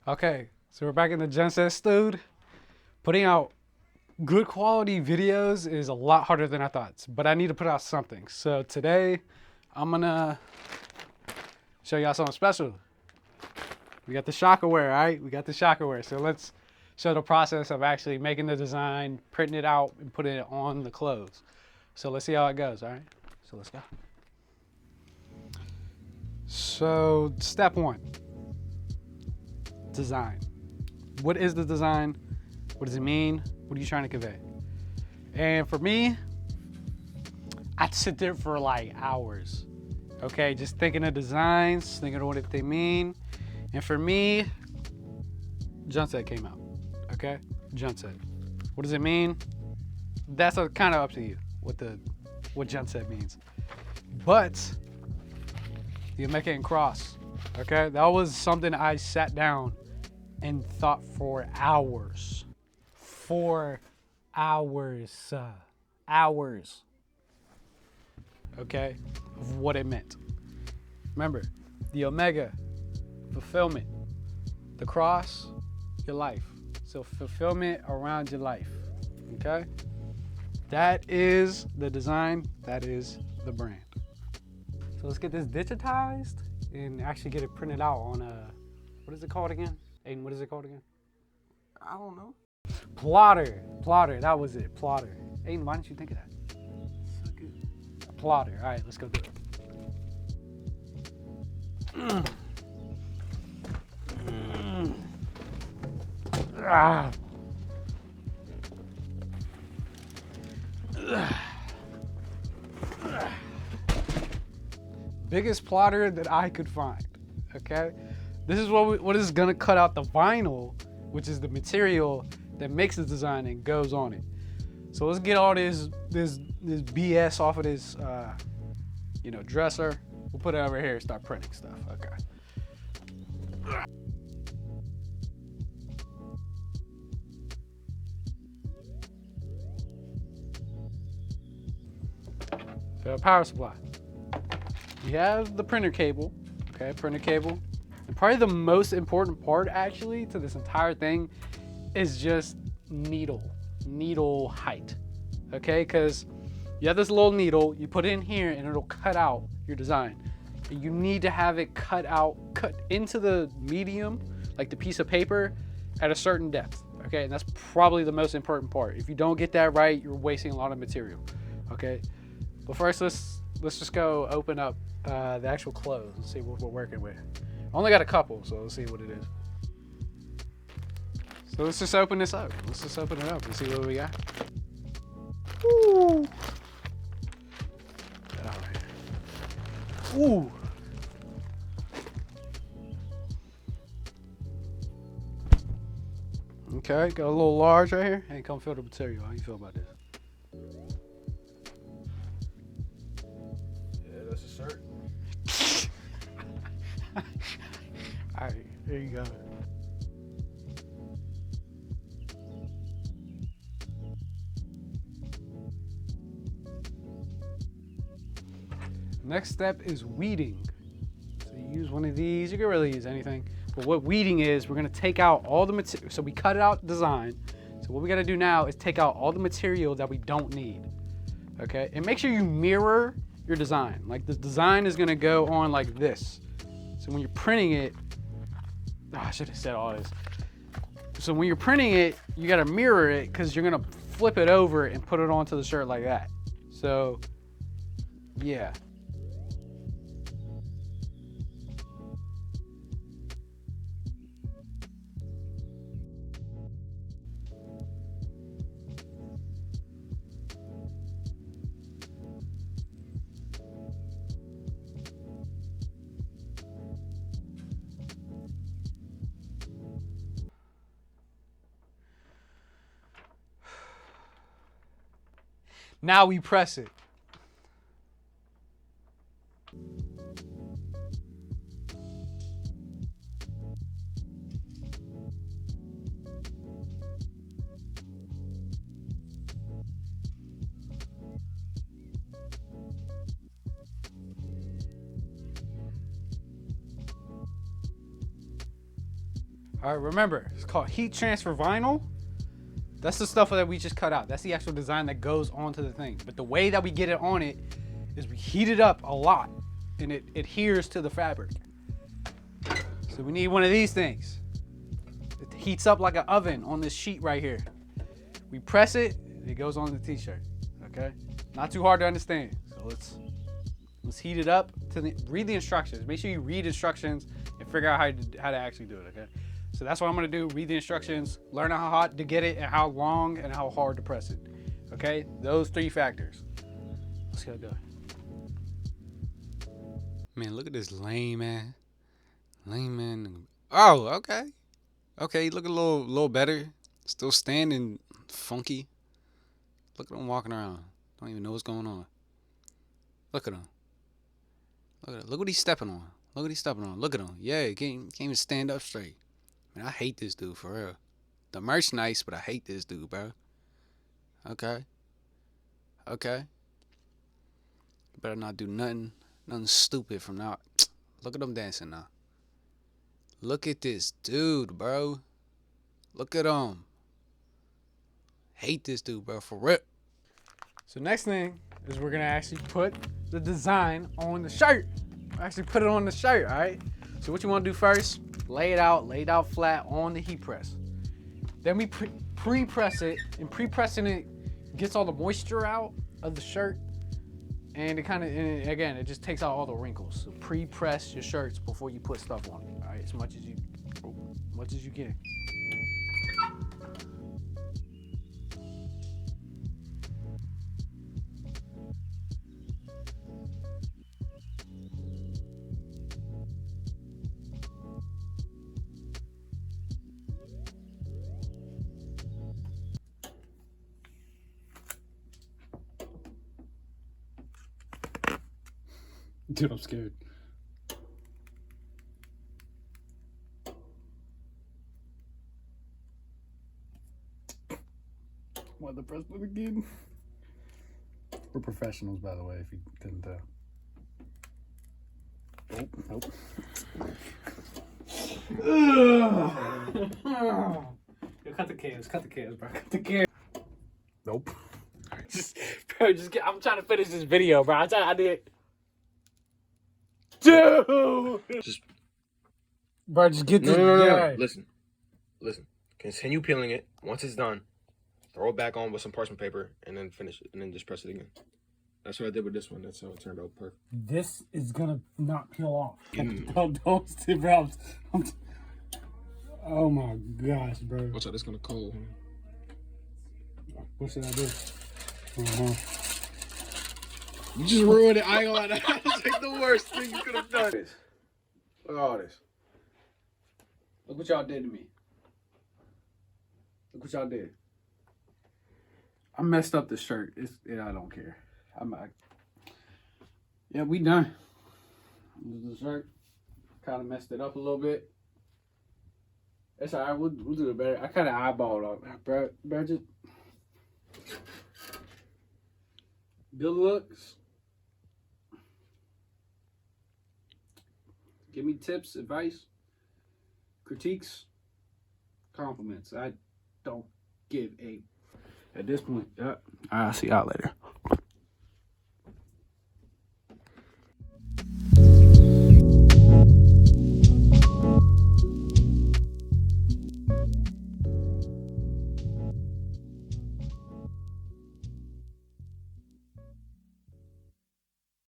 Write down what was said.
Okay, so we're back in the Junset studio. Putting out good quality videos is a lot harder than I thought, but I need to put out something. So today, I'm gonna show y'all something special. We got the shockerware, all right? We got the shockerware. So let's show the process of actually making the design, printing it out, and putting it on the clothes. So let's see how it goes, all right? So let's go. So step one. Design. What is the design? What does it mean? What are you trying to convey? And for me, I'd sit there for like hours. Okay, just thinking of designs, thinking of what they mean. And for me, Junset came out. Okay, Junset. What does it mean? That's kind of up to you. What Junset means. But the Omega Cross. Okay, that was something I sat down and thought for hours. 4 hours. Hours. Okay, of what it meant. Remember, the Omega, fulfillment. The cross, your life. So fulfillment around your life. Okay? That is the design, that is the brand. So let's get this digitized and actually get it printed out on a, what is it called again? Aiden, what is it called again? I don't know. Plotter, that was it, plotter. Aiden, why didn't you think of that? So good. A plotter, all right, let's go do it. Ah. Biggest plotter that I could find, okay? This is what is gonna cut out the vinyl, which is the material that makes the design and goes on it. So let's get all this BS off of this, dresser. We'll put it over here and start printing stuff, okay? So power supply. You have the printer cable, okay, printer cable. And probably the most important part actually to this entire thing is just needle height, okay? Because you have this little needle, you put it in here and it'll cut out your design. You need to have it cut into the medium, like the piece of paper, at a certain depth, okay? And that's probably the most important part. If you don't get that right, you're wasting a lot of material, okay? But first, let's just go open up the actual clothes and see what we're working with. I only got a couple, so let's see what it is. So let's just open this up. Let's just open it up and see what we got. Ooh. All right. Ooh. Okay, got a little large right here. Hey, come feel the material. How you feel about this? That's a shirt. All right, there you go. Next step is weeding. So you use one of these. You can really use anything. But what weeding is, we're gonna take out all the material. So we cut it out design. So what we gotta do now is take out all the material that we don't need. Okay, and make sure you mirror your design. Like the design is gonna go on like this. So when you're printing it, I should have said all this. So when you're printing it, you gotta mirror it because you're gonna flip it over and put it onto the shirt like that. So, yeah. Now we press it. All right, remember, it's called heat transfer vinyl. That's the stuff that we just cut out. That's the actual design that goes onto the thing. But the way that we get it on it is we heat it up a lot and it adheres to the fabric. So we need one of these things. It heats up like an oven on this sheet right here. We press it, it goes on the t-shirt, okay? Not too hard to understand. So let's heat it up. Read the instructions. Make sure you read instructions and figure out how to actually do it, okay? So that's what I'm gonna do. Read the instructions, learn how hot to get it and how long and how hard to press it, okay? Those 3 factors. Let's go. Man, look at this lame man. Oh, okay. Okay, look a little better. Still standing funky. Look at him walking around. Don't even know what's going on. Look at him. Look what he's stepping on. Look at him. Yeah, he can't even stand up straight. Man, I hate this dude for real. The merch nice, but I hate this dude, bro. Okay. Better not do nothing stupid from now. Look at him dancing now. Look at this dude, bro. Look at him. Hate this dude, bro, for real. So next thing is we're gonna actually put the design on the shirt. Actually put it on the shirt, all right? So what you wanna do first, lay it out flat on the heat press. Then we pre-press it, and pre-pressing it gets all the moisture out of the shirt. And it just takes out all the wrinkles. So pre-press your shirts before you put stuff on it, all right? As much as you can. Dude, I'm scared. Want the press button again? We're professionals, by the way, if you couldn't tell. Nope. Yo, cut the cans, bro. Cut the cans. Nope. I'm trying to finish this video, bro. I did. Dude! Bro, just get this. No. Listen. Continue peeling it. Once it's done, throw it back on with some parchment paper and then finish it and then just press it again. That's what I did with this one. That's how it turned out perfect. This is gonna not peel off. Don't sit, bro. Oh my gosh, bro. Watch out, it's gonna cold. What should I do? You just ruined it. I ain't gonna lie. That's like the worst thing you could have done. Look at all this. Look what y'all did to me. Look what y'all did. I messed up the shirt. I don't care. Yeah, we done. This is the shirt. Kind of messed it up a little bit. That's all right. We'll do it better. I kind of eyeballed it, bro. Just good looks. Give me tips, advice, critiques, compliments. I don't give a. At this point, I'll see y'all later.